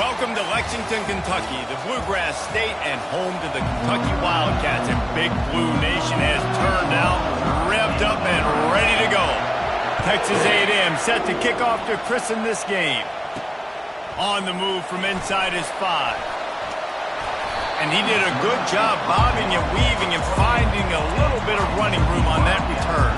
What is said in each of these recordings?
Welcome to Lexington, Kentucky, the Bluegrass State and home to the Kentucky Wildcats. And Big Blue Nation has turned out, revved up, and ready to go. Texas A&M set to kick off to christen this game. On the move from inside his 5. And he did a good job bobbing and weaving and finding a little bit of running room on that return.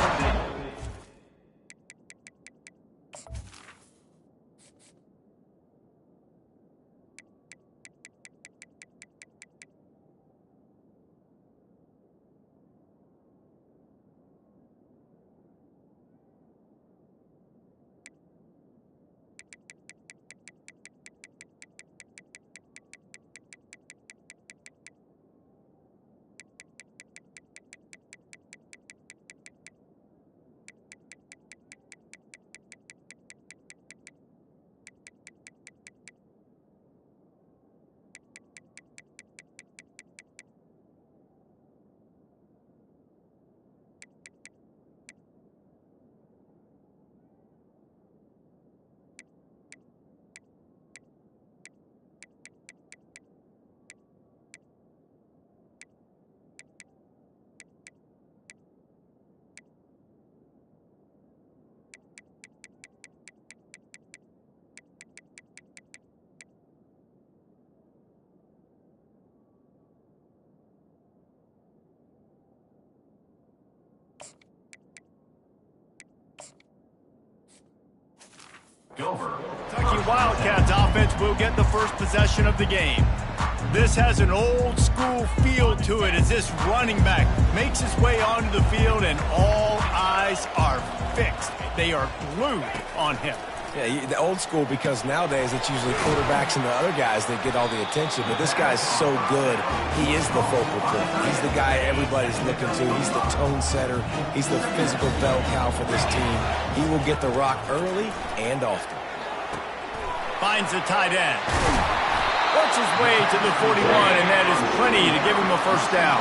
Kentucky Wildcats offense will get the first possession of the game. This has an old school feel to it as this running back makes his way onto the field and all eyes are fixed. They are glued on him. Yeah, the old school because nowadays it's usually quarterbacks and the other guys that get all the attention. But this guy's so good, he is the focal point. He's the guy everybody's looking to. He's the tone setter. He's the physical bell cow for this team. He will get the rock early and often. Finds the tight end. Works his way to the 41, and that is plenty to give him a first down.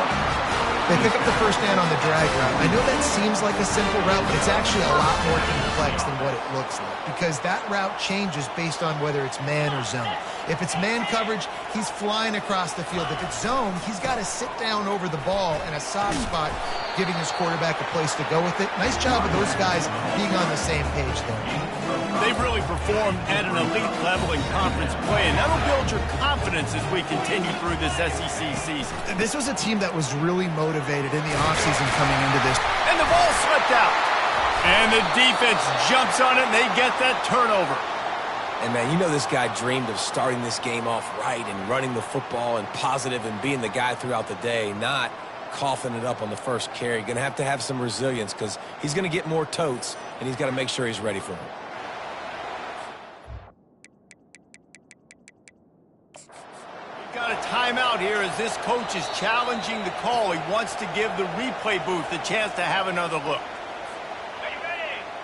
They pick up the first down on the drag route. I know that seems like a simple route, but it's actually a lot more complex than what it looks like because that route changes based on whether it's man or zone. If it's man coverage, he's flying across the field. If it's zone, he's got to sit down over the ball in a soft spot, giving his quarterback a place to go with it. Nice job of those guys being on the same page there. They've really performed at an elite level in conference play, and that'll build your confidence as we continue through this SEC season. This was a team that was really motivated in the offseason coming into this. And the ball slipped out. And the defense jumps on it, and they get that turnover. And, man, you know this guy dreamed of starting this game off right and running the football and positive and being the guy throughout the day, not coughing it up on the first carry. Going to have some resilience because he's going to get more totes, and he's got to make sure he's ready for it. Got a timeout here as this coach is challenging the call. He wants to give the replay booth a chance to have another look.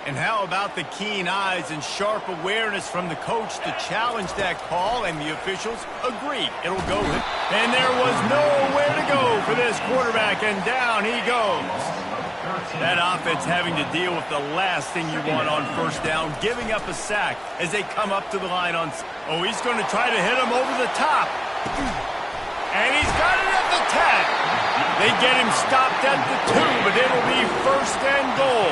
And how about the keen eyes and sharp awareness from the coach to challenge that call, and the officials agree it'll go. And there was nowhere to go for this quarterback, and down he goes. That offense having to deal with the last thing you want on first down, giving up a sack as they come up to the line on. Oh, he's going to try to hit him over the top. And he's got it at the 10. They get him stopped at the 2, but it'll be first and goal.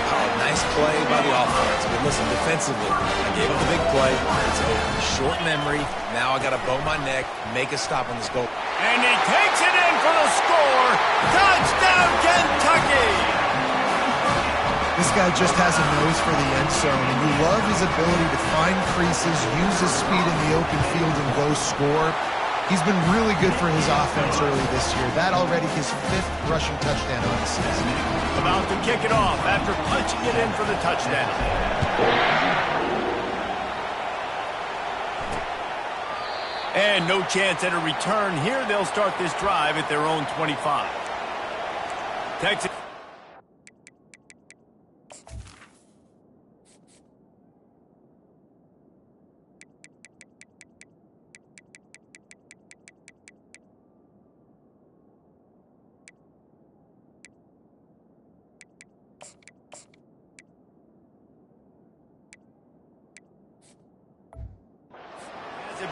Oh, nice play by the offense. But listen, defensively, I gave up the big play. It's over. Short memory. Now I got to bow my neck, make a stop on this goal. And he takes it in for the score. Touchdown, Kentucky! This guy just has a nose for the end zone, and you love his ability to find creases, use his speed in the open field, and go score. He's been really good for his offense early this year. That already his 5th rushing touchdown on the season. About to kick it off after punching it in for the touchdown. And no chance at a return here. They'll start this drive at their own 25. Texas.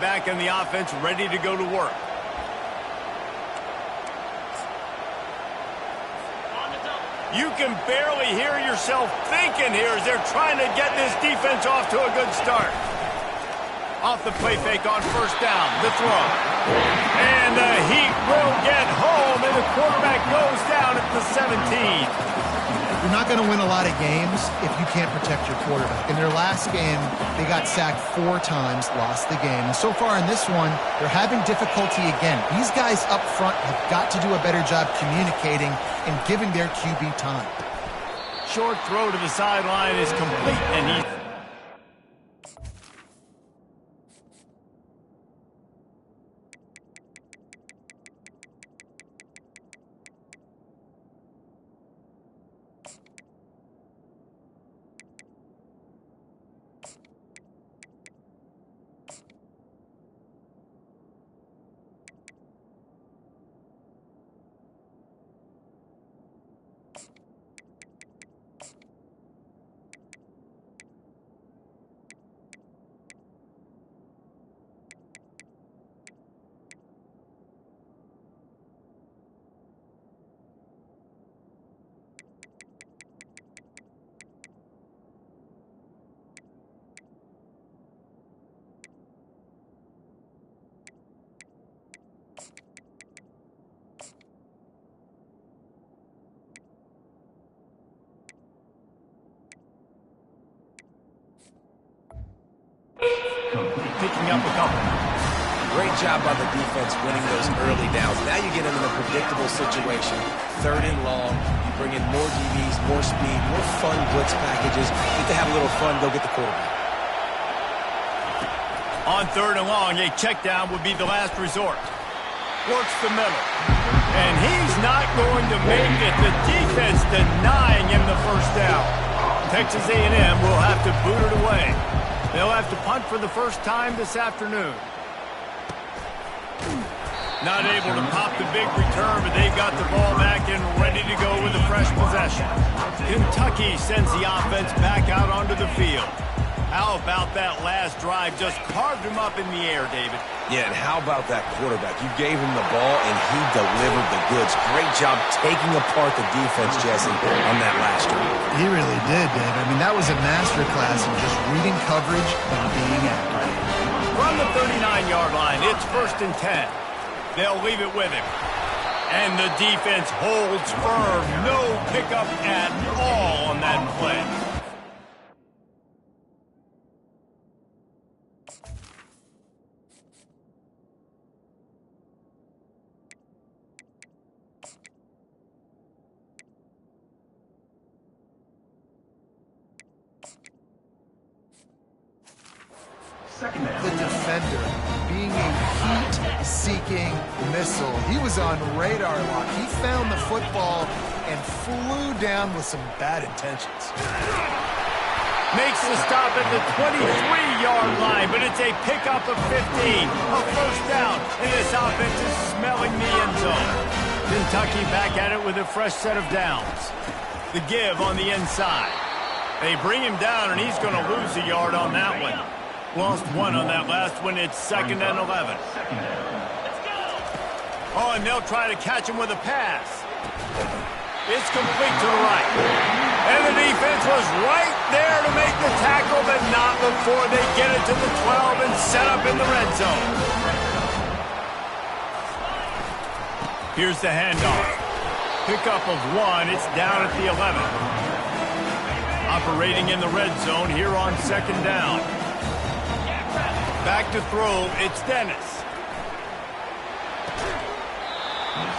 Back in the offense, ready to go to work. You can barely hear yourself thinking here as they're trying to get this defense off to a good start. Off the play fake on first down, the throw. And the Heat will get home, and the quarterback goes down at the 17. You're not going to win a lot of games if you can't protect your quarterback. In their last game, they got sacked 4 times, lost the game. And so far in this one, they're having difficulty again. These guys up front have got to do a better job communicating and giving their QB time. Short throw to the sideline is complete, and he's... picking up a couple. Great job by the defense winning those early downs. Now you get into a predictable situation. 3rd and long. You bring in more DBs, more speed, more fun blitz packages. Get to have a little fun, go get the quarterback. On 3rd and long, a check down would be the last resort. Works the middle. And he's not going to make it. The defense denying him the first down. Texas A&M will have to boot it away. They'll have to punt for the first time this afternoon. Not able to pop the big return, but they've got the ball back and ready to go with a fresh possession. Kentucky sends the offense back out onto the field. How about that last drive? Just carved him up in the air, David. Yeah, and how about that quarterback? You gave him the ball, and he delivered the goods. Great job taking apart the defense, Jesse, on that last drive. He really did, Dave. I mean, that was a masterclass in just reading coverage and being accurate. From the 39-yard line, it's 1st and 10. They'll leave it with him. And the defense holds firm. No pickup at all on that play. The defender being a heat-seeking missile. He was on radar lock. He found the football and flew down with some bad intentions. Makes the stop at the 23-yard line, but it's a pickup of 15. A first down, and this offense is smelling the end zone. Kentucky back at it with a fresh set of downs. The give on the inside. They bring him down, and he's going to lose a yard on that one. Lost 1 on that last one. It's 2nd and 11. Oh, and they'll try to catch him with a pass. It's complete to the right. And the defense was right there to make the tackle, but not before they get it to the 12 and set up in the red zone. Here's the handoff. Pickup of 1. It's down at the 11. Operating in the red zone here on 2nd down. Back to throw, it's Dennis.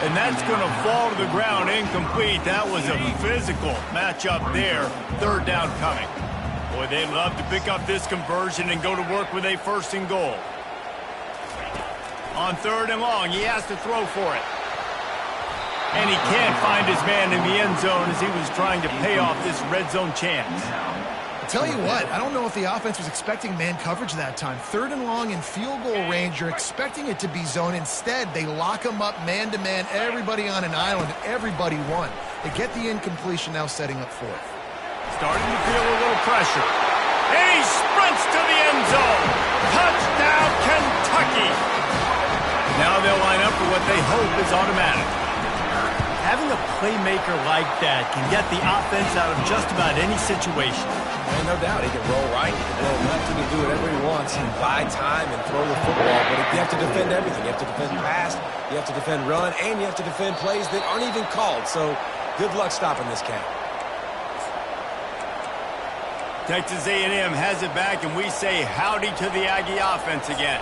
And that's going to fall to the ground incomplete. That was a physical matchup there. 3rd down coming. Boy, they'd love to pick up this conversion and go to work with a 1st and goal. On 3rd and long, he has to throw for it. And he can't find his man in the end zone as he was trying to pay off this red zone chance. I'll tell you what, I don't know if the offense was expecting man coverage that time. 3rd and long in field goal range, you're expecting it to be zone. Instead, they lock them up man-to-man, everybody on an island, and everybody won. They get the incompletion, now setting up 4th. Starting to feel a little pressure. And he sprints to the end zone. Touchdown, Kentucky! is automatic. Having a playmaker like that can get the offense out of just about any situation. And no doubt, he can roll right, he can roll left, he can do whatever he wants and buy time and throw the football. But you have to defend everything. You have to defend pass, you have to defend run, and you have to defend plays that aren't even called. So good luck stopping this cat. Texas A&M has it back, and we say howdy to the Aggie offense again.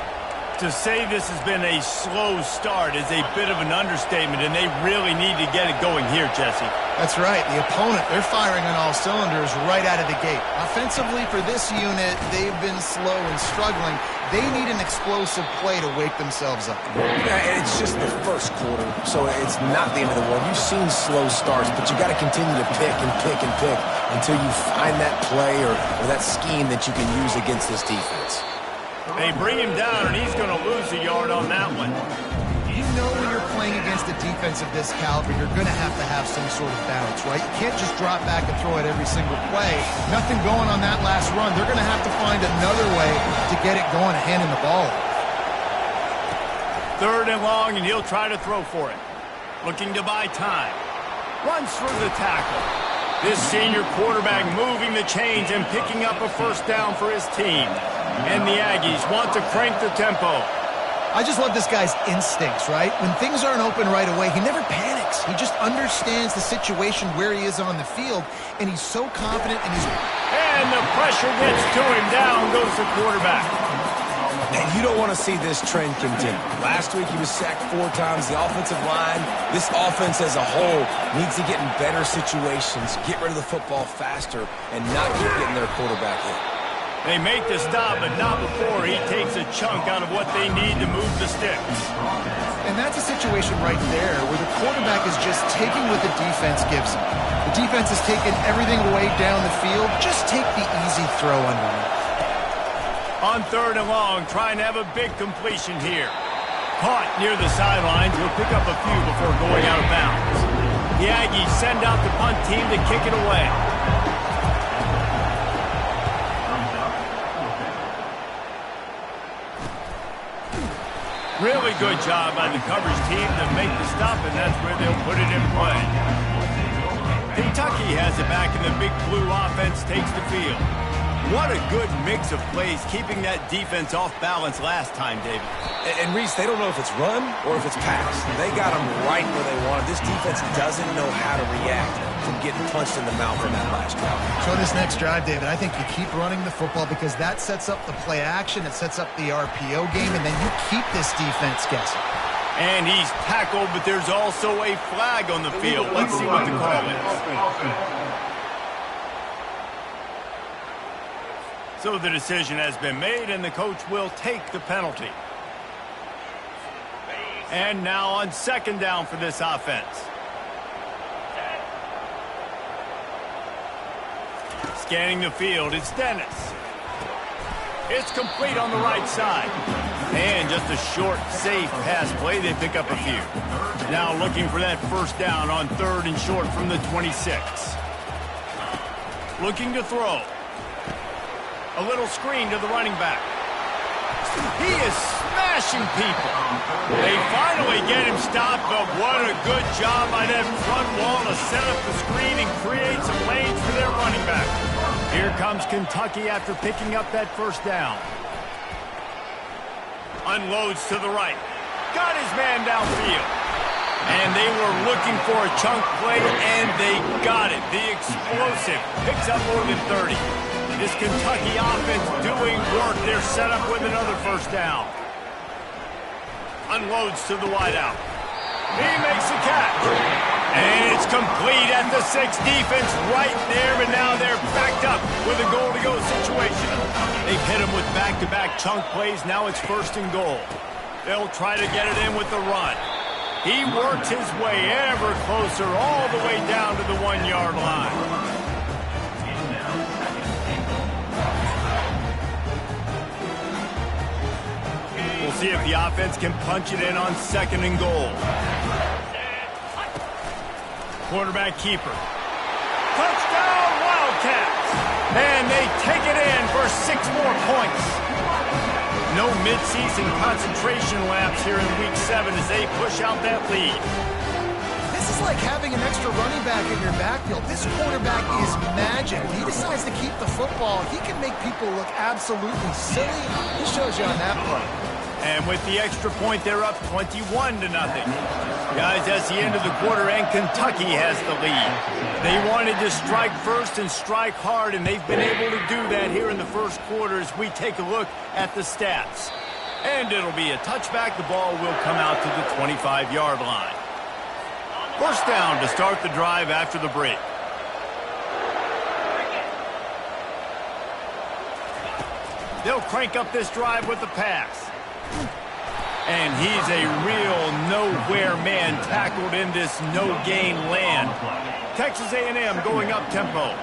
To say this has been a slow start is a bit of an understatement, and they really need to get it going here, Jesse. That's right. The opponent, they're firing on all cylinders right out of the gate. Offensively, for this unit, they've been slow and struggling. They need an explosive play to wake themselves up. Yeah, and it's just the first quarter, so it's not the end of the world. You've seen slow starts, but you got to continue to pick and pick and pick until you find that play or that scheme that you can use against this defense. They bring him down, and he's going to lose a yard on that one. You know when you're playing against a defense of this caliber, you're going to have some sort of balance, right? You can't just drop back and throw it every single play. Nothing going on that last run. They're going to have to find another way to get it going, handing the ball. 3rd and long, and he'll try to throw for it. Looking to buy time. Runs through the tackle. This senior quarterback moving the chains and picking up a first down for his team. And the Aggies want to crank the tempo. I just love this guy's instincts, right? When things aren't open right away, he never panics. He just understands the situation where he is on the field, and he's so confident in his... And the pressure gets to him. Down goes the quarterback. And you don't want to see this trend continue. Last week he was sacked 4 times. The offensive line, this offense as a whole, needs to get in better situations, get rid of the football faster, and not keep getting their quarterback hit. They make the stop, but not before he takes a chunk out of what they need to move the sticks. And that's a situation right there where the quarterback is just taking what the defense gives him. The defense is taking everything away down the field. Just take the easy throw underneath. On 3rd and long, trying to have a big completion here. Caught near the sidelines. He'll pick up a few before going out of bounds. The Aggies send out the punt team to kick it away. Really good job by the coverage team to make the stop, and that's where they'll put it in play. Kentucky has it back, and the big blue offense takes the field. What a good mix of plays, keeping that defense off balance last time, David. And Reese, they don't know if it's run or if it's pass. They got them right where they want it. This defense doesn't know how to react from getting punched in the mouth on that last drive. So this next drive, David, I think you keep running the football because that sets up the play action, it sets up the RPO game, and then you keep this defense guessing. And he's tackled, but there's also a flag on the field. Let's see what the call is. So the decision has been made, and the coach will take the penalty. And now on 2nd down for this offense. Scanning the field, it's Dennis. It's complete on the right side. And just a short, safe pass play. They pick up a few. Now looking for that first down on 3rd and short from the 26. Looking to throw. A little screen to the running back. He is smashing people. They finally get him stopped, but what a good job by that front wall to set up the screen and create some lanes for their running back. Here comes Kentucky after picking up that first down. Unloads to the right. Got his man downfield. And they were looking for a chunk play, and they got it. The explosive picks up more than 30. This Kentucky offense doing work. They're set up with another first down. Unloads to the wideout. He makes the catch. And it's complete at the 6. Defense right there, but now they're backed up with a goal-to-go situation. They've hit him with back-to-back chunk plays. Now it's 1st and goal. They'll try to get it in with the run. He works his way ever closer all the way down to the 1-yard line. We'll see if the offense can punch it in on 2nd and goal. Quarterback keeper. Touchdown, Wildcats! And they take it in for 6 more points. No mid-season concentration laps here in Week 7 as they push out that lead. This is like having an extra running back in your backfield. This quarterback is magic. When he decides to keep the football, he can make people look absolutely silly. He shows you on that play. And with the extra point, they're up 21-0. Guys, that's the end of the quarter, and Kentucky has the lead. They wanted to strike first and strike hard, and they've been able to do that here in the first quarter as we take a look at the stats. And it'll be a touchback. The ball will come out to the 25-yard line. First down to start the drive after the break. They'll crank up this drive with the pass. And he's a real nowhere man tackled in this no-gain land. Texas A&M going up tempo.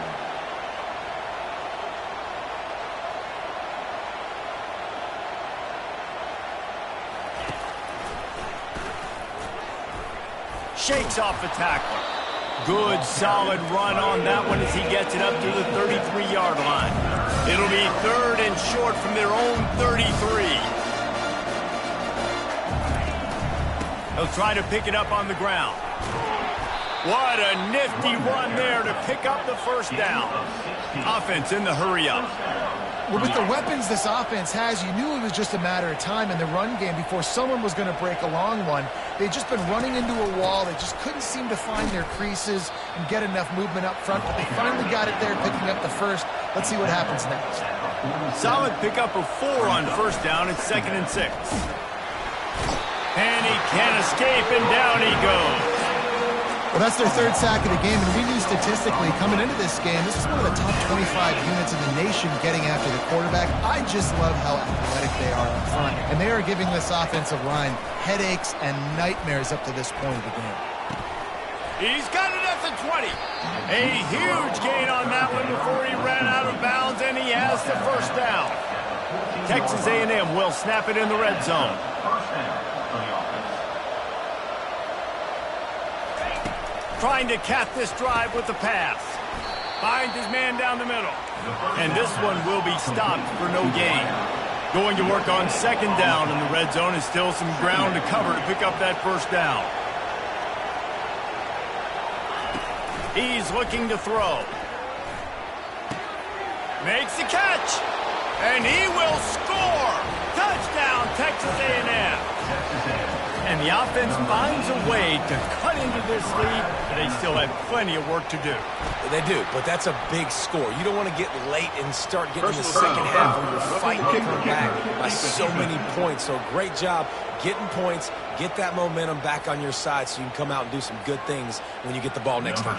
Shakes off the tackler. Good, solid run on that one as he gets it up to the 33-yard line. It'll be third and short from their own 33. He'll try to pick it up on the ground. What a nifty run there to pick up the first down. Offense in the hurry-up. Well, with the weapons this offense has, you knew it was just a matter of time in the run game before someone was going to break a long one. They'd just been running into a wall. They just couldn't seem to find their creases and get enough movement up front, but they finally got it there, picking up the first. Let's see what happens next. Solid pickup of 4 on first down. It's 2nd and 6. And he can't escape, and down he goes. Well, that's their third sack of the game, and we knew statistically coming into this game, this is one of the top 25 units in the nation getting after the quarterback. I just love how athletic they are up front, and they are giving this offensive line headaches and nightmares up to this point of the game. He's got it at the 20. A huge gain on that one before he ran out of bounds, and he has the first down. Texas A&M will snap it in the red zone. Trying to cap this drive with the pass. Finds his man down the middle. And this one will be stopped for no gain. Going to work on 2nd down in the red zone, and still some ground to cover to pick up that first down. He's looking to throw. Makes the catch. And he will score. Touchdown, Texas A&M. And the offense finds a way to cut into this lead, but they still have plenty of work to do. They do, but that's a big score. You don't want to get late and start getting in the second half where you're fighting to come back by so many points. So great job getting points, get that momentum back on your side so you can come out and do some good things when you get the ball next time.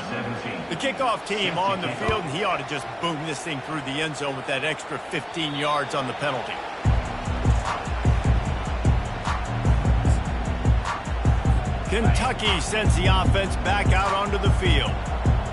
The kickoff team on the field, and he ought to just boom this thing through the end zone with that extra 15 yards on the penalty. Kentucky sends the offense back out onto the field.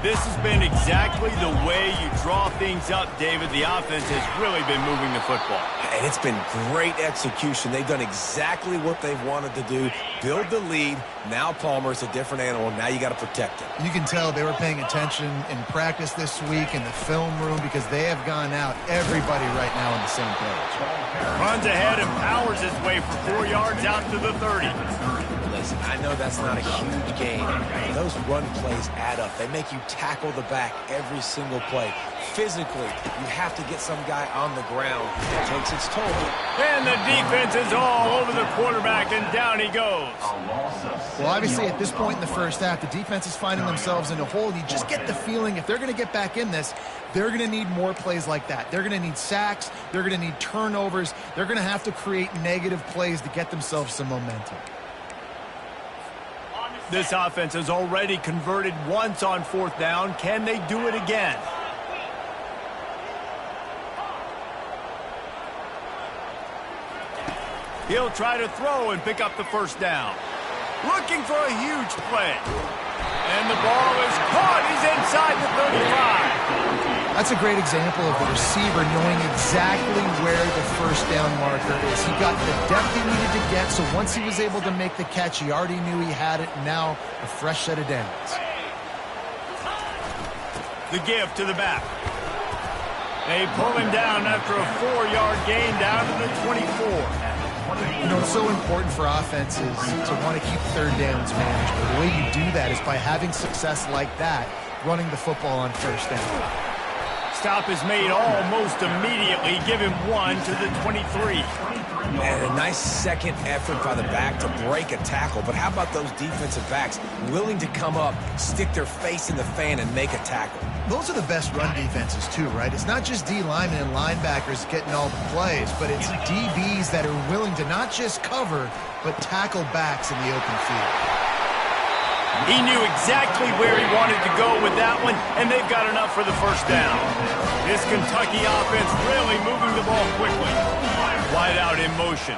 This has been exactly the way you draw things up, David. The offense has really been moving the football. And it's been great execution. They've done exactly what they've wanted to do. Build the lead. Now Palmer's a different animal. Now you got to protect him. You can tell they were paying attention in practice this week in the film room because they have gone out, everybody right now on the same page. Runs ahead and powers his way for 4 yards out to the 30. Listen, I know that's not a huge gain. Those run plays add up. They make you tackle the back every single play. Physically, you have to get some guy on the ground. It takes its toll. And the defense is all over the quarterback, and down he goes. Well, obviously, at this point in the first half, the defense is finding themselves in a hole. You just get the feeling if they're going to get back in this, they're going to need more plays like that. They're going to need sacks. They're going to need turnovers. They're going to have to create negative plays to get themselves some momentum. This offense has already converted once on 4th down. Can they do it again? He'll try to throw and pick up the first down. Looking for a huge play. And the ball is caught. He's inside the 35. That's a great example of the receiver knowing exactly where the first down marker is. He got the depth he needed to get, so once he was able to make the catch, he already knew he had it. Now, a fresh set of downs. The give to the back. They pull him down after a 4-yard gain down to the 24. You know, it's so important for offenses to want to keep third downs manageable. The way you do that is by having success like that, running the football on first down. Stop is made almost immediately. Give him 1 to the 23. And a nice second effort by the back to break a tackle. But how about those defensive backs willing to come up, stick their face in the fan, and make a tackle? Those are the best run defenses, too, right? It's not just D linemen and linebackers getting all the plays, but it's DBs that are willing to not just cover, but tackle backs in the open field. He knew exactly where he wanted to go with that one, and they've got enough for the first down. This Kentucky offense really moving the ball quickly. Wide out in motion.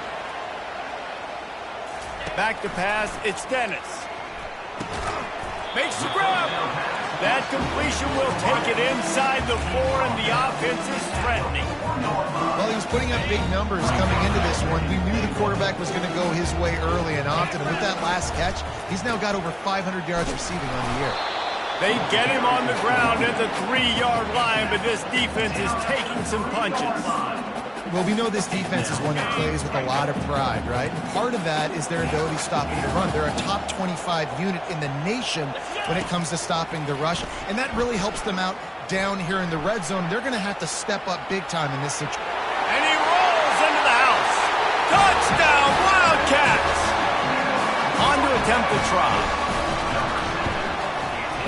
Back to pass, it's Dennis. Makes the grab. That completion will take it inside the 4, and the offense is threatening. Well, he was putting up big numbers coming into this one. We knew the quarterback was going to go his way early and often. And with that last catch, he's now got over 500 yards receiving on the year. They get him on the ground at the 3-yard line, but this defense is taking some punches. Well, we know this defense is one that plays with a lot of pride, right? And part of that is their ability stopping the run. They're a top 25 unit in the nation when it comes to stopping the rush, and that really helps them out down here in the red zone. They're going to have to step up big time in this situation. And he rolls into the house. Touchdown, Wildcats! On to attempt the try.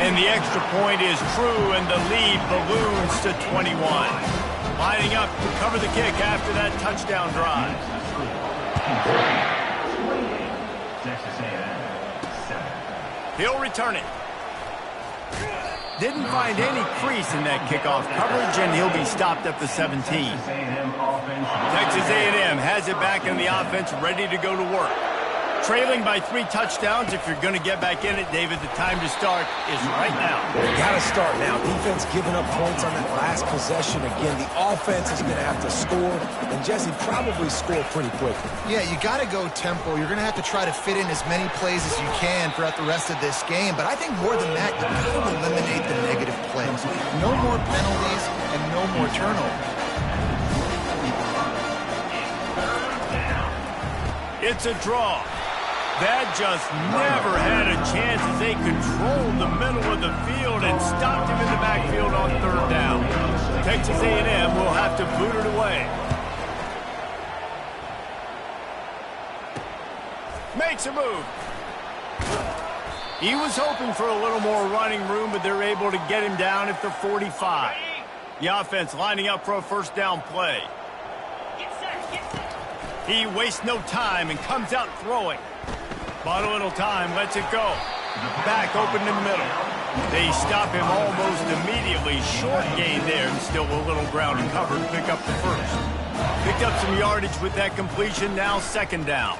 And the extra point is true, and the lead balloons to 21. Lining up to cover the kick after that touchdown drive. He'll return it. Didn't find any crease in that kickoff coverage, and he'll be stopped at the 17. Texas A&M has it back in the offense, ready to go to work. Trailing by 3 touchdowns. If you're going to get back in it, David, the time to start is right now. You got to start now. Defense giving up points on that last possession. Again, the offense is going to have to score, and Jesse probably score pretty quickly. Yeah, you got to go tempo. You're going to have to try to fit in as many plays as you can throughout the rest of this game. But I think more than that, you got to eliminate the negative plays. No more penalties and no more turnovers. It's a draw. That just never had a chance as they controlled the middle of the field and stopped him in the backfield on 3rd down. Texas A&M will have to boot it away. Makes a move. He was hoping for a little more running room, but they're able to get him down at the 45. The offense lining up for a first down play. He wastes no time and comes out throwing. Bought a little time, lets it go. Back open in the middle. They stop him almost immediately. Short gain there, and still a little ground covered. Pick up the first. Picked up some yardage with that completion. Now 2nd down.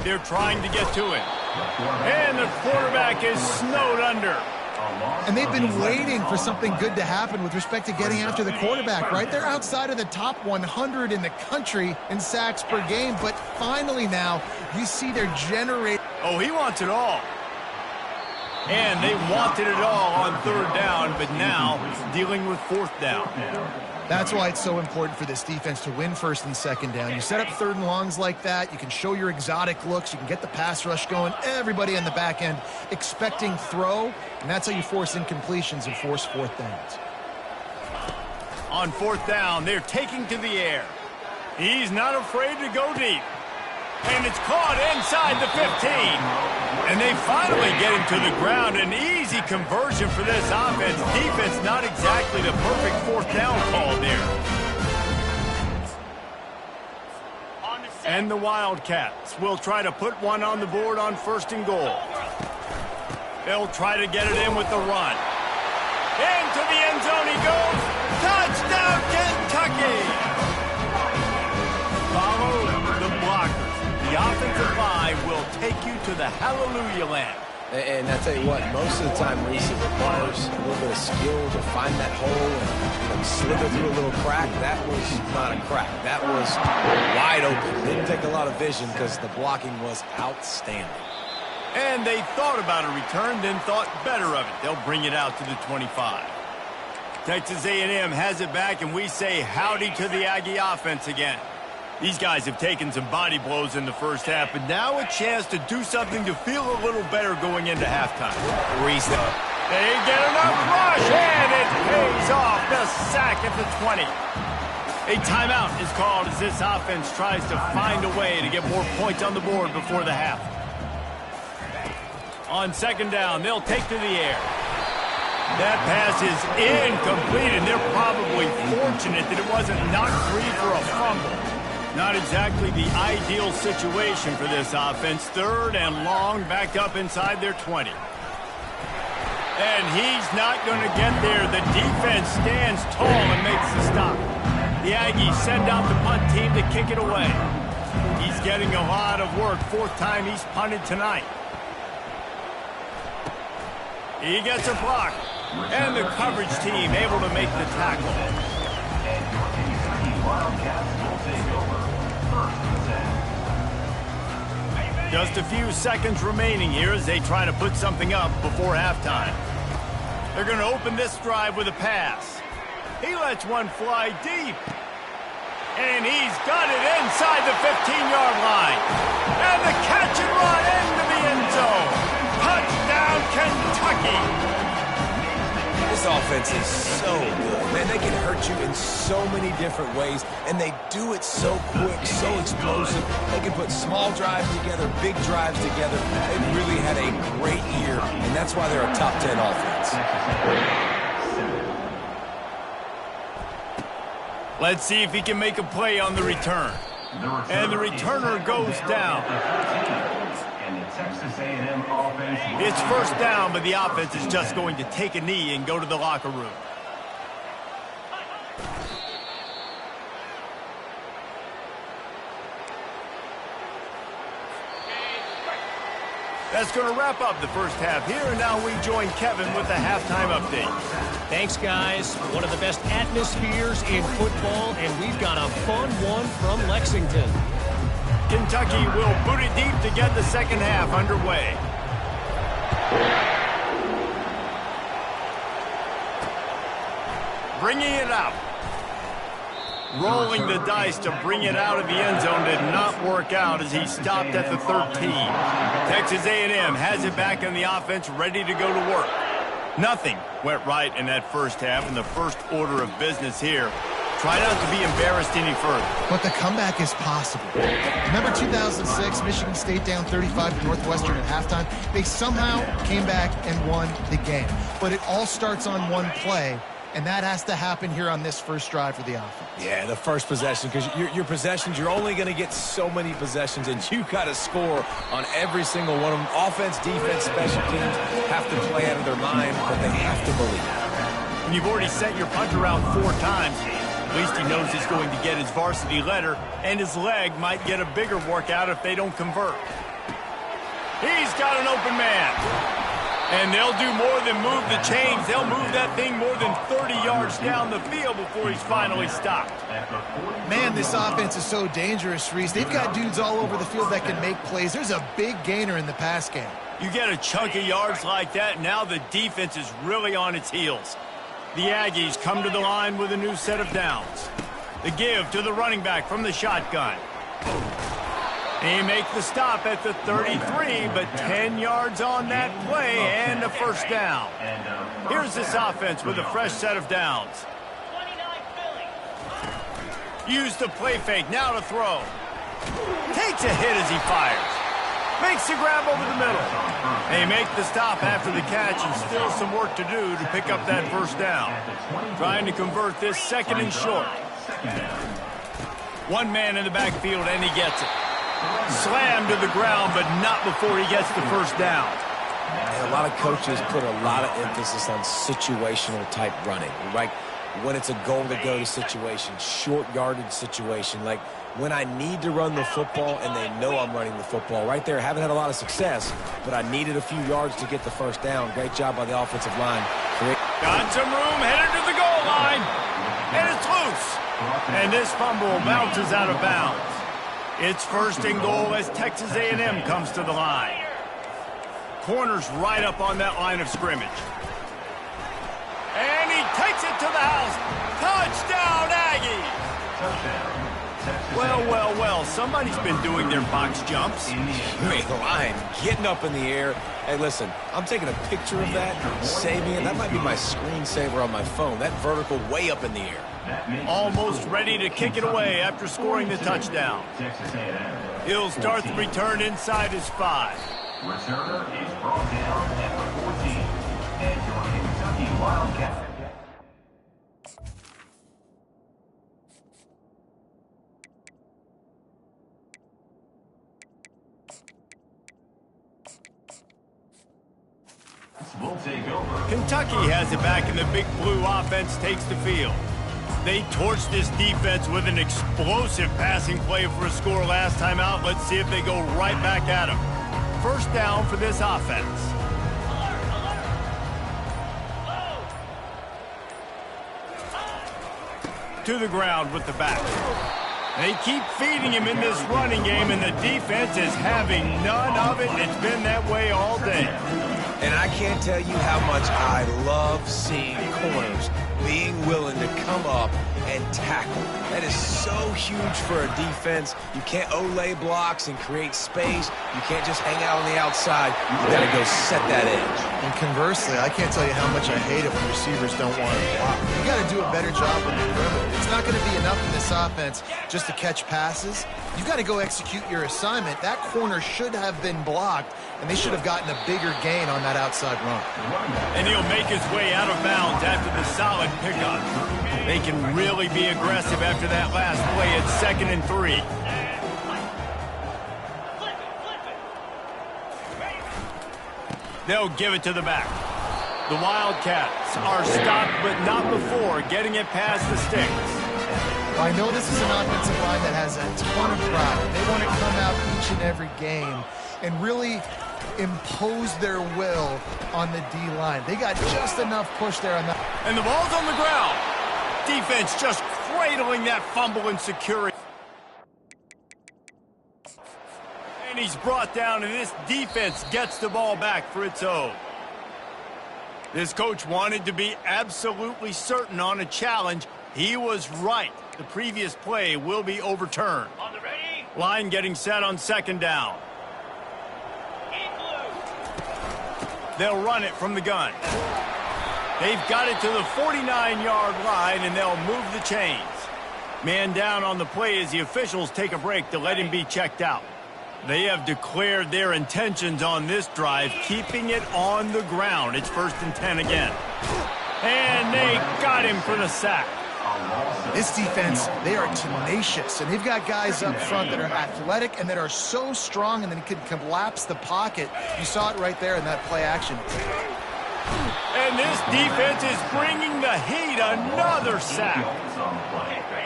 They're trying to get to it. And the quarterback is snowed under. And they've been waiting for something good to happen with respect to getting after the quarterback, right? They're outside of the top 100 in the country in sacks per game, but finally now you see they're generating. Oh, he wants it all. And they wanted it all on 3rd down, but now dealing with 4th down. That's why it's so important for this defense to win 1st and 2nd down. You set up 3rd and longs like that, you can show your exotic looks, you can get the pass rush going, everybody on the back end expecting throw, and that's how you force incompletions and force 4th downs. On 4th down, they're taking to the air. He's not afraid to go deep. And it's caught inside the 15. And they finally get him to the ground. An easy conversion for this offense. Defense not exactly the perfect 4th down call there. And the Wildcats will try to put one on the board on 1st and goal. They'll try to get it in with the run. Into the end zone he goes. Touchdown, Kentucky! Follow the blockers. The offensive line will take you to the hallelujah land. And I tell you what, most of the time, Reese, it requires a little bit of skill to find that hole and slither through a little crack. That was not a crack. That was wide open. Didn't take a lot of vision because the blocking was outstanding. And they thought about a return, then thought better of it. They'll bring it out to the 25. Texas A&M has it back, and we say howdy to the Aggie offense again. These guys have taken some body blows in the first half, but now a chance to do something to feel a little better going into halftime. They get enough rush, and it pays off. The sack at the 20. A timeout is called as this offense tries to find a way to get more points on the board before the half. On second down, they'll take to the air. That pass is incomplete, and they're probably fortunate that it wasn't knocked free for a fumble. Not exactly the ideal situation for this offense. Third and long, back up inside their 20. And he's not going to get there. The defense stands tall and makes the stop. The Aggies send out the punt team to kick it away. He's getting a lot of work. Fourth time he's punted tonight. He gets a block. And the coverage team able to make the tackle. Just a few seconds remaining here as they try to put something up before halftime. They're going to open this drive with a pass. He lets one fly deep. And he's got it inside the 15-yard line. And the catch and run into the end zone. Touchdown, Kentucky. This offense is so good. Man, they can hurt you in so many different ways, and they do it so quick, so explosive. They can put small drives together, big drives together. They've really had a great year, and that's why they're a top 10 offense. Let's see if he can make a play on the return. And the returner goes down. It's first down, but the offense is just going to take a knee and go to the locker room. That's going to wrap up the first half here, and now we join Kevin with the halftime update. Thanks, guys. One of the best atmospheres in football, and we've got a fun one from Lexington. Kentucky will boot it deep to get the second half underway. Bringing it out. Rolling the dice to bring it out of the end zone did not work out as he stopped at the 13. Texas A&M has it back on the offense, ready to go to work. Nothing went right in that first half, and the first order of business here. Try not to be embarrassed any further. But the comeback is possible. Remember 2006, Michigan State down 35 to Northwestern at halftime? They somehow came back and won the game. But it all starts on one play, and that has to happen here on this first drive for the offense. Yeah, the first possession, because your possessions, you're only going to get so many possessions, and you got to score on every single one of them. Offense, defense, special teams have to play out of their mind, but they have to believe. And you've already sent your punter out 4 times. At least he knows he's going to get his varsity letter, and his leg might get a bigger workout if they don't convert. He's got an open man. And they'll do more than move the chains. They'll move that thing more than 30 yards down the field before he's finally stopped. Man, this offense is so dangerous, Reese. They've got dudes all over the field that can make plays. There's a big gainer in the pass game. You get a chunk of yards like that, now the defense is really on its heels. The Aggies come to the line with a new set of downs. The give to the running back from the shotgun. They make the stop at the 33, but 10 yards on that play and a first down. Here's this offense with a fresh set of downs. Use the play fake, now to throw. Takes a hit as he fires. Makes the grab over the middle. They make the stop after the catch, and still some work to do to pick up that first down. Trying to convert this second and short. One man in the backfield, and he gets it. Slammed to the ground, but not before he gets the first down. And a lot of coaches put a lot of emphasis on situational type running. Like when it's a goal to go to situation, short yardage situation, like when I need to run the football and they know I'm running the football. Right there, haven't had a lot of success, but I needed a few yards to get the first down. Great job by the offensive line. Got some room, headed to the goal line. And it's loose. And this fumble bounces out of bounds. It's first and goal as Texas A&M comes to the line. Corner's right up on that line of scrimmage. And he takes it to the house. Touchdown, Aggies! Well, well, well, somebody's been doing their box jumps. You ain't lying. Getting up in the air. Hey, listen, I'm taking a picture of that, saving it. That might be my screensaver on my phone. That vertical way up in the air. Almost ready to kick it away after scoring the touchdown. He'll start the return inside his 5. Returner is brought down at the 14. And your Kentucky Wildcats. Will take over. Kentucky has it back, and the Big Blue offense takes the field. They torched this defense with an explosive passing play for a score last time out. Let's see if they go right back at them. First down for this offense. To the ground with the back. They keep feeding him in this running game, and the defense is having none of it. It's been that way all day. And I can't tell you how much I love seeing corners being willing to come up and tackle. That is so huge for a defense. You can't olay blocks and create space. You can't just hang out on the outside. You got to go set that edge. And conversely, I can't tell you how much I hate it when receivers don't want to block. You got to do a better job on the perimeter. It's not going to be enough in this offense just to catch passes. You got to go execute your assignment. That corner should have been blocked, and they should have gotten a bigger gain on that outside run. And he'll make his way out of bounds after the solid pickup. They can really be aggressive after that last play at 2nd and 3. They'll give it to the back. The Wildcats are stopped, but not before getting it past the sticks. I know this is an offensive line that has a ton of pride. They want to come out each and every game and really impose their will on the D-line. They got just enough push there on that. And the ball's on the ground. Defense just cradling that fumble and security. And he's brought down, and this defense gets the ball back for its own. This coach wanted to be absolutely certain on a challenge. He was right. The previous play will be overturned. On the ready. Line getting set on 2nd down. They'll run it from the gun. They've got it to the 49-yard line, and they'll move the chains. Man down on the play as the officials take a break to let him be checked out. They have declared their intentions on this drive, keeping it on the ground. It's 1st and 10 again. And they got him for the sack. This defense, they are tenacious, and they've got guys up front that are athletic and that are so strong and then can collapse the pocket. You saw it right there in that play action. And this defense is bringing the heat. Another sack.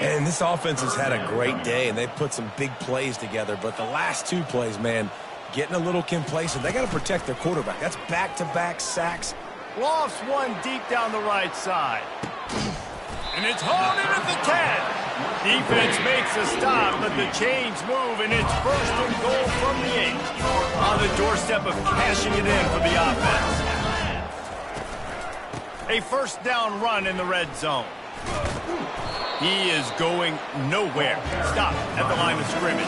And this offense has had a great day, and they've put some big plays together. But the last 2 plays, man, getting a little complacent. They got to protect their quarterback. That's back-to-back sacks. Lofts one deep down the right side. And it's hauled in at the 10. Defense makes a stop, but the chains move, and it's 1st and goal from the 8. On the doorstep of cashing it in for the offense. A 1st down run in the red zone. He is going nowhere. Stop at the line of scrimmage.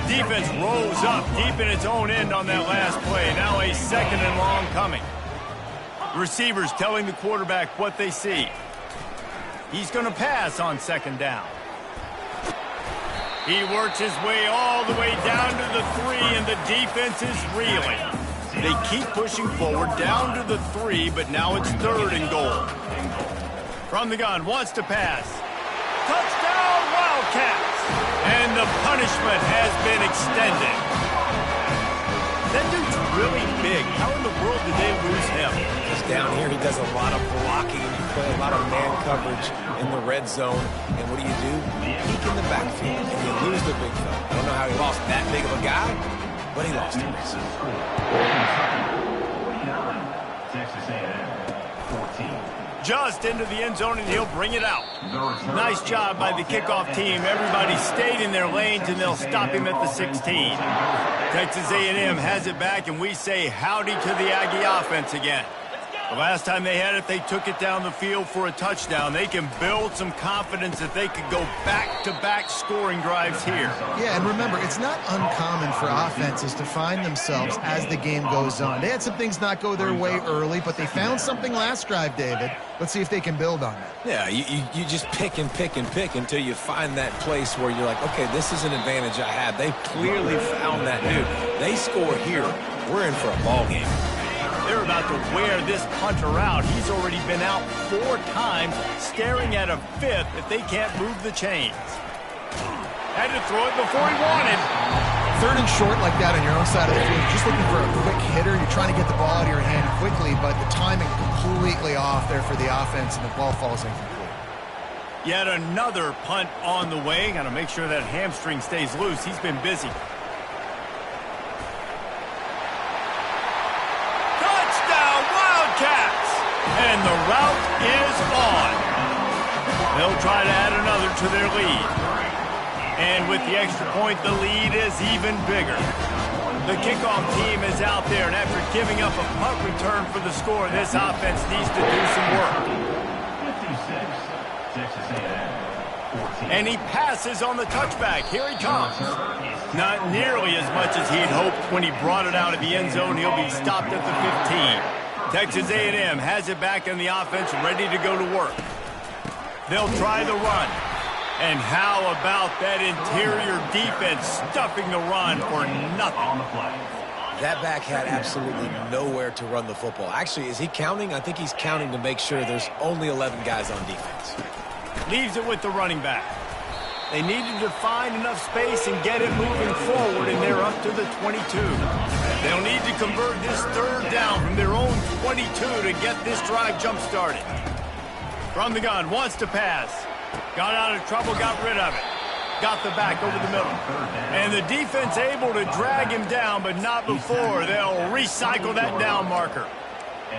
Defense rolls up deep in its own end on that last play. Now a 2nd and long coming. The receivers telling the quarterback what they see. He's going to pass on 2nd down. He works his way all the way down to the 3, and the defense is reeling. They keep pushing forward down to the 3, but now it's 3rd and goal. From the gun, wants to pass. Touchdown, Wildcats! And the punishment has been extended. That dude's really big. How in the world did they lose him? He's down here. He does a lot of blocking. You play a lot of man coverage in the red zone. And what do? Peek in the backfield, and you lose the big fella. I don't know how he lost that big of a guy, but he lost him. Texas A&M, 14. Just into the end zone, and he'll bring it out. Nice job by the kickoff team. Everybody stayed in their lanes, and they'll stop him at the 16. Texas A&M has it back, and we say howdy to the Aggie offense again. The last time they had it, they took it down the field for a touchdown. They can build some confidence that they could go back-to-back scoring drives here. Yeah, and remember, it's not uncommon for offenses to find themselves as the game goes on. They had some things not go their way early, but they found something last drive, David. Let's see if they can build on that. Yeah, you just pick and pick and pick until you find that place where you're like, okay, this is an advantage I have. They clearly found that dude. They score here. We're in for a ball game. They're about to wear this punter out. He's already been out 4 times, staring at a 5th if they can't move the chains. Had to throw it before he wanted. 3rd and short like that on your own side of the field, you're just looking for a quick hitter. You're trying to get the ball out of your hand quickly, but the timing completely off there for the offense, and the ball falls incomplete. Yet another punt on the way. Got to make sure that hamstring stays loose. He's been busy. And the route is on. They'll try to add another to their lead. And with the extra point, the lead is even bigger. The kickoff team is out there, and after giving up a punt return for the score, this offense needs to do some work. 56, Texas A&M, 14. And he passes on the touchback. Here he comes. Not nearly as much as he'd hoped when he brought it out of the end zone. He'll be stopped at the 15. Texas A&M has it back in the offense, ready to go to work. They'll try the run. And how about that interior defense stuffing the run for nothing? That back had absolutely nowhere to run the football. Actually, is he counting? I think he's counting to make sure there's only 11 guys on defense. Leaves it with the running back. They needed to find enough space and get it moving forward, and they're up to the 22. They'll need to convert this 3rd down from their own 22 to get this drive jump-started. From the gun, wants to pass. Got out of trouble, got rid of it. Got the back over the middle. And the defense able to drag him down, but not before. They'll recycle that down marker.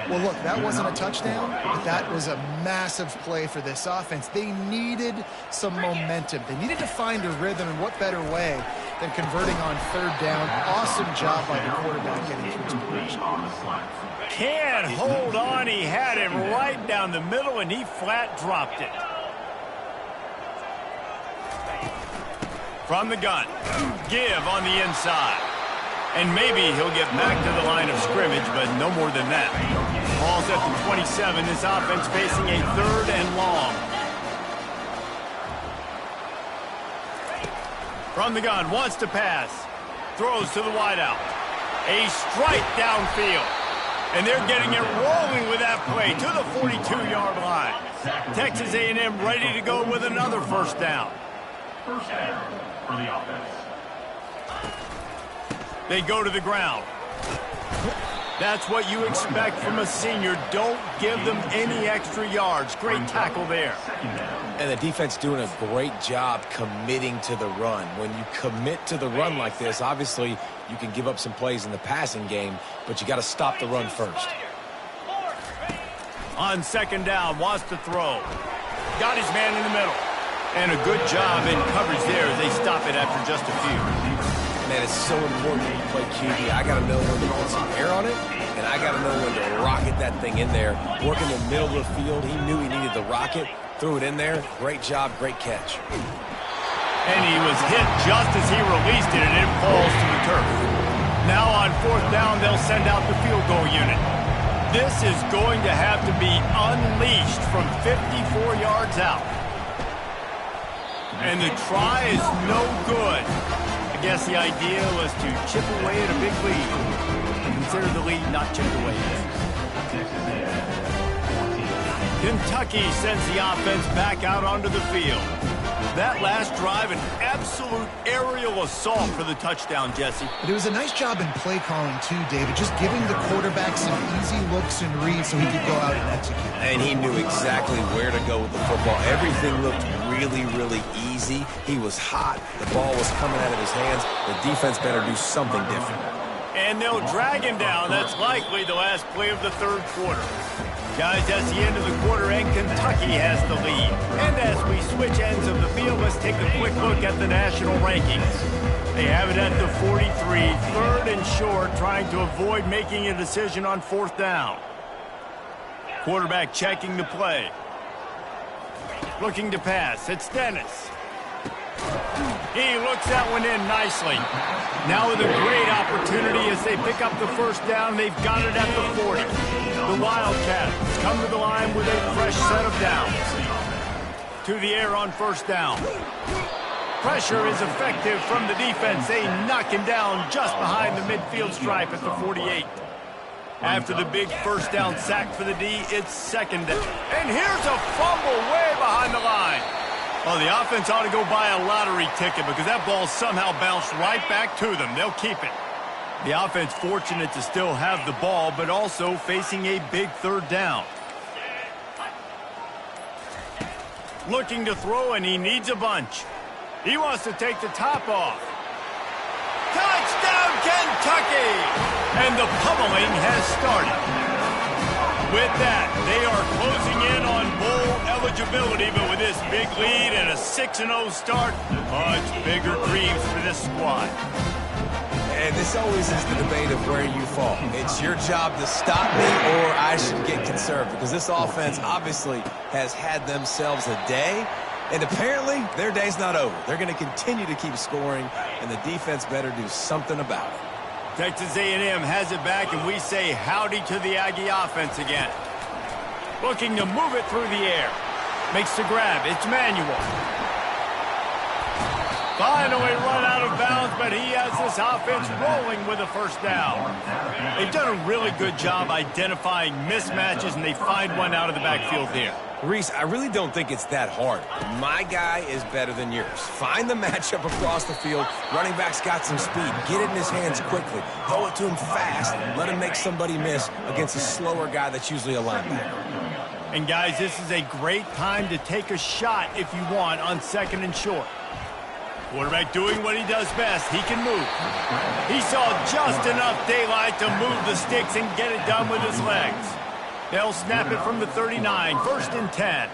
Well, look, that wasn't a touchdown, but that was a massive play for this offense. They needed some momentum. They needed to find a rhythm, and what better way than converting on 3rd down. Awesome job by the quarterback getting through his progression. Can't hold on. He had it right down the middle, and he flat dropped it. From the gun, give on the inside. And maybe he'll get back to the line of scrimmage, but no more than that. Ball's at the 27. This offense facing a 3rd and long. From the gun, wants to pass. Throws to the wideout. A strike downfield. And they're getting it rolling with that play to the 42-yard line. Texas A&M ready to go with another 1st down. 1st down for the offense. They go to the ground. That's what you expect from a senior. Don't give them any extra yards. Great tackle there. And the defense doing a great job committing to the run. When you commit to the run like this, obviously you can give up some plays in the passing game, but you got to stop the run first. On 2nd down, wants to throw. Got his man in the middle. And a good job in coverage there as they stop it after just a few. Man, it's so important when you play QB. I got to know when to put some air on it, and I got to know when to rocket that thing in there. Working the middle of the field, he knew he needed the rocket, threw it in there. Great job, great catch. And he was hit just as he released it, and it falls to the turf. Now on 4th down, they'll send out the field goal unit. This is going to have to be unleashed from 54 yards out. And the try is no good. I guess the idea was to chip away at a big lead. Consider the lead not chipped away. Kentucky sends the offense back out onto the field. That last drive, an absolute aerial assault for the touchdown, Jesse. But it was a nice job in play calling, too, David. Just giving the quarterback some easy looks and reads so he could go out and execute. And he knew exactly where to go with the football. Everything looked really, really easy. He was hot. The ball was coming out of his hands. The defense better do something different. And they'll drag him down. That's likely the last play of the 3rd quarter. Guys, that's the end of the quarter, and Kentucky has the lead. And as we switch ends of the field, let's take a quick look at the national rankings. They have it at the 43, 3rd and short, trying to avoid making a decision on 4th down. Quarterback checking the play. Looking to pass. It's Dennis. He looks that one in nicely. Now with a great opportunity as they pick up the first down. They've got it at the 40. The Wildcats come to the line with a fresh set of downs. To the air on first down. Pressure is effective from the defense. They knock him down just behind the midfield stripe at the 48. After the big first down sack for the D, it's second down. And here's a fumble way behind the line. Well, the offense ought to go buy a lottery ticket because that ball somehow bounced right back to them. They'll keep it. The offense fortunate to still have the ball, but also facing a big third down. Looking to throw, and he needs a bunch. He wants to take the top off. Touchdown, Kentucky! And the pummeling has started. With that, they are closing in on bowl eligibility, but with this big lead and a 6-0 start, much bigger dreams for this squad. And this always is the debate of where you fall. It's your job to stop me or I should get conserved, because this offense obviously has had themselves a day, and apparently their day's not over. They're going to continue to keep scoring, and the defense better do something about it. Texas A&M has it back, and we say howdy to the Aggie offense again. Looking to move it through the air. Makes the grab. It's Manuel. Finally run out of bounds, but he has this offense rolling with a first down. They've done a really good job identifying mismatches, and they find one out of the backfield here. Reese, I really don't think it's that hard. My guy is better than yours. Find the matchup across the field. Running back's got some speed. Get it in his hands quickly. Throw it to him fast. Let him make somebody miss against a slower guy that's usually a linebacker. And, guys, this is a great time to take a shot if you want on second and short. Quarterback doing what he does best. He can move. He saw just enough daylight to move the sticks and get it done with his legs. They'll snap it from the 39, 1st and 10.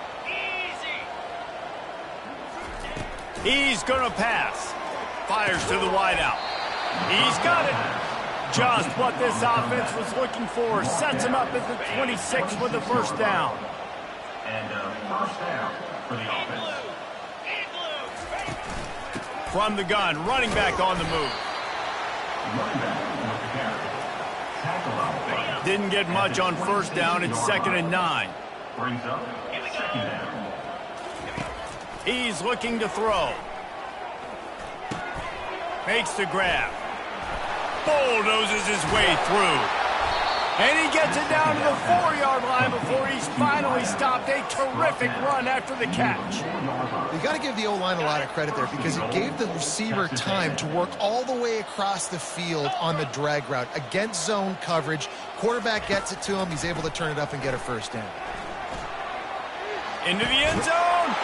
He's going to pass. Fires to the wideout. He's got it. Just what this offense was looking for. Sets him up at the 26 with the first down. And first down for the offense. From the gun, running back on the move. Running back with the carry. Tackle out. Didn't get much on first down. It's 2nd and 9. Brings up second down. He's looking to throw. Makes the grab. Bulldozes his way through. And he gets it down to the 4-yard line before he's finally stopped. A terrific run after the catch. You got to give the O-line a lot of credit there because it gave the receiver time to work all the way across the field on the drag route against zone coverage. Quarterback gets it to him. He's able to turn it up and get a first down. Into the end zone.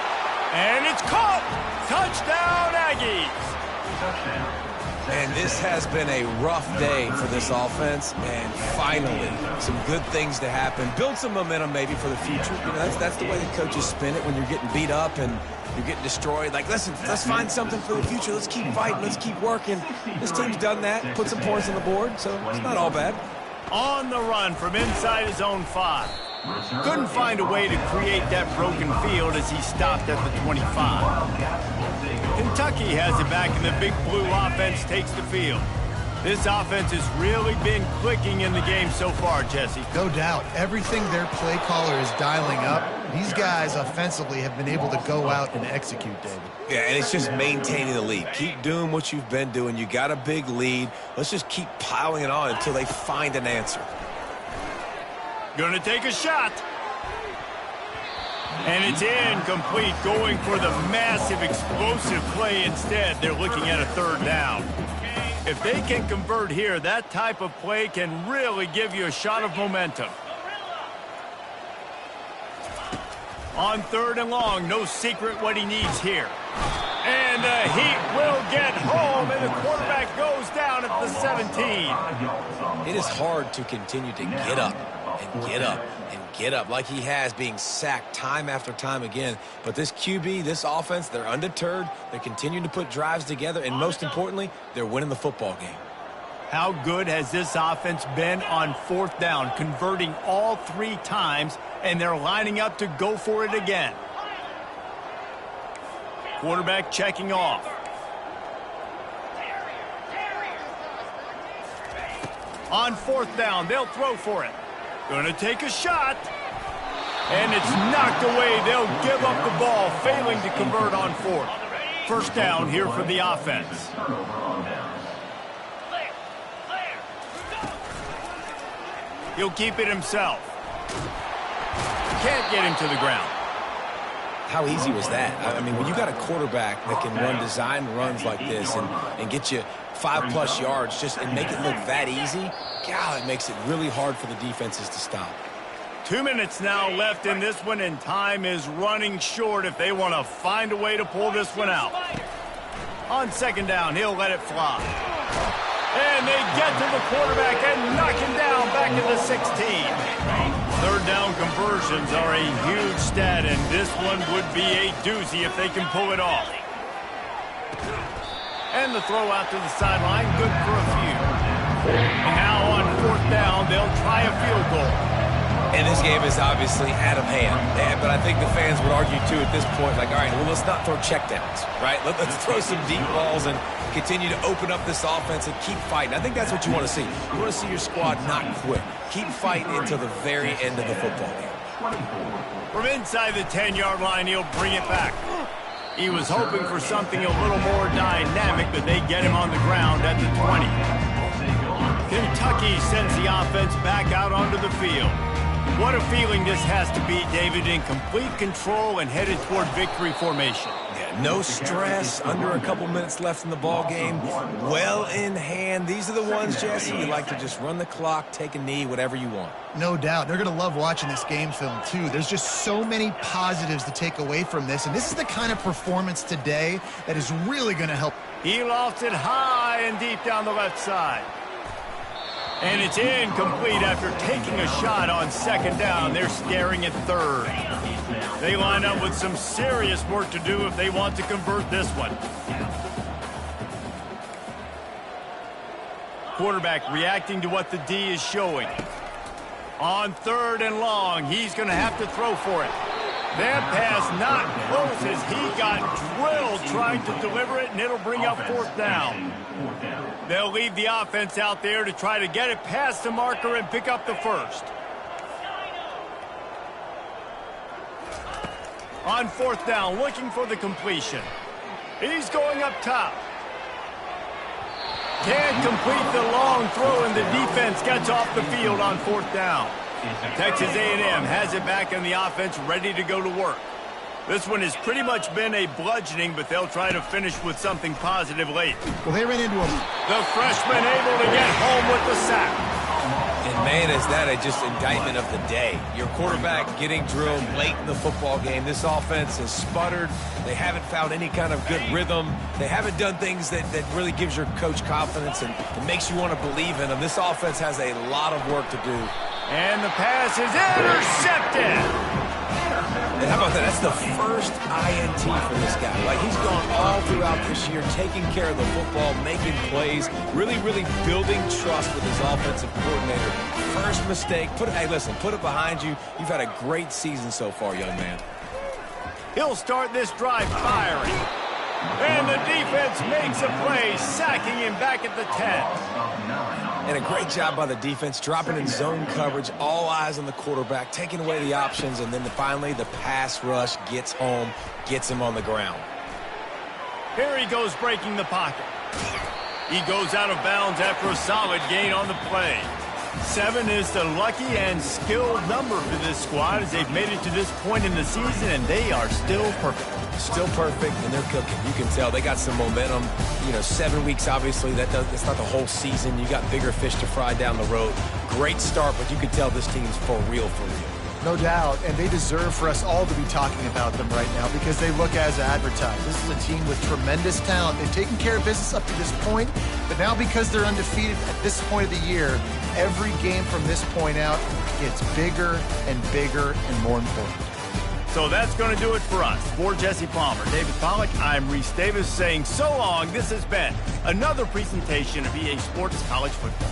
And it's caught. Touchdown, Aggies. Touchdown. And this has been a rough day for this offense, and finally some good things to happen. Build some momentum maybe for the future. You know, that's the way the coaches spin it when you're getting beat up and you're getting destroyed. Like, listen, let's find something for the future. Let's keep fighting. Let's keep working. This team's done that, put some points on the board, so it's not all bad. On the run from inside his own 5. Couldn't find a way to create that broken field as he stopped at the 25. Kentucky has it back, and the big blue offense takes the field. This offense has really been clicking in the game so far, Jesse. No doubt. Everything their play caller is dialing up, these guys offensively have been able to go out and execute, David. Yeah, and it's just maintaining the lead. Keep doing what you've been doing. You got a big lead. Let's just keep piling it on until they find an answer. Gonna take a shot. And it's incomplete, going for the massive explosive play instead. They're looking at a 3rd down. If they can convert here, that type of play can really give you a shot of momentum. On 3rd and long, no secret what he needs here. And the Heat will get home, and the quarterback goes down at the 17. It is hard to continue to get up and get up and get up like he has, being sacked time after time again. But this QB, this offense, they're undeterred. They're continuing to put drives together, and most importantly, they're winning the football game. How good has this offense been on 4th down, converting all 3 times, and they're lining up to go for it again. Quarterback checking off. On 4th down, they'll throw for it. Going to take a shot. And it's knocked away. They'll give up the ball, failing to convert on 4th. First down here for the offense. He'll keep it himself. Can't get him to the ground. How easy was that? I mean, when you got a quarterback that can run design runs like this and get you 5+ yards and make it look that easy, God, it makes it really hard for the defenses to stop. 2 minutes now left in this one, and time is running short if they want to find a way to pull this one out. On 2nd down, he'll let it fly. And they get to the quarterback and knock him down back at the 16. 3rd down conversions are a huge stat, and this one would be a doozy if they can pull it off. And the throw out to the sideline, good for a few. And now on 4th down, they'll try a field goal. And this game is obviously out of hand. But I think the fans would argue, too, at this point, like, all right, well, let's not throw checkdowns, right? Let's throw some deep balls and continue to open up this offense and keep fighting. I think that's what you want to see. You want to see your squad not quit. Keep fighting until the very end of the football game. From inside the 10-yard line, he'll bring it back. He was hoping for something a little more dynamic, but they get him on the ground at the 20. Kentucky sends the offense back out onto the field. What a feeling this has to be, David, in complete control and headed toward victory formation. Yeah, no stress, under a couple minutes left in the ball game, well in hand. These are the ones, Jesse, you like to just run the clock, take a knee, whatever you want. No doubt. They're going to love watching this game film, too. There's just so many positives to take away from this, and this is the kind of performance today that is really going to help. He lofts it high and deep down the left side. And it's incomplete after taking a shot on 2nd down. They're staring at 3rd. They line up with some serious work to do if they want to convert this one. Quarterback reacting to what the D is showing. On 3rd and long, he's going to have to throw for it. That pass not close as he got drilled trying to deliver it, and it'll bring up 4th down. They'll leave the offense out there to try to get it past the marker and pick up the first. On 4th down, looking for the completion. He's going up top. Can't complete the long throw, and the defense gets off the field on 4th down. Texas A&M has it back in the offense, ready to go to work. This one has pretty much been a bludgeoning, but they'll try to finish with something positive late. Well, they ran into him. The freshman able to get home with the sack. And, man, is that just indictment of the day. Your quarterback getting drilled late in the football game. This offense has sputtered. They haven't found any kind of good rhythm. They haven't done things that really gives your coach confidence and it makes you want to believe in them. This offense has a lot of work to do. And the pass is intercepted. And how about that? That's the first INT for this guy. Like, he's gone all throughout this year, taking care of the football, making plays, really, really building trust with his offensive coordinator. First mistake. Hey, listen, put it behind you. You've had a great season so far, young man. He'll start this drive firing. And the defense makes a play, sacking him back at the 10. And a great job by the defense, dropping in zone coverage, all eyes on the quarterback, taking away the options, and then finally the pass rush gets home, gets him on the ground. Here he goes breaking the pocket. He goes out of bounds after a solid gain on the play. 7 is the lucky and skilled number for this squad as they've made it to this point in the season, and they are still perfect. Still perfect, and they're cooking. You can tell they got some momentum. 7 weeks, obviously, that's not the whole season. You got bigger fish to fry down the road. Great start, but you can tell this team's for real, for real. No doubt, and they deserve for us all to be talking about them right now because they look as advertised. This is a team with tremendous talent. They've taken care of business up to this point, but now because they're undefeated at this point of the year, every game from this point out gets bigger and bigger and more important. So that's going to do it for us. For Jesse Palmer, David Pollack, I'm Reese Davis saying so long. This has been another presentation of EA Sports College Football.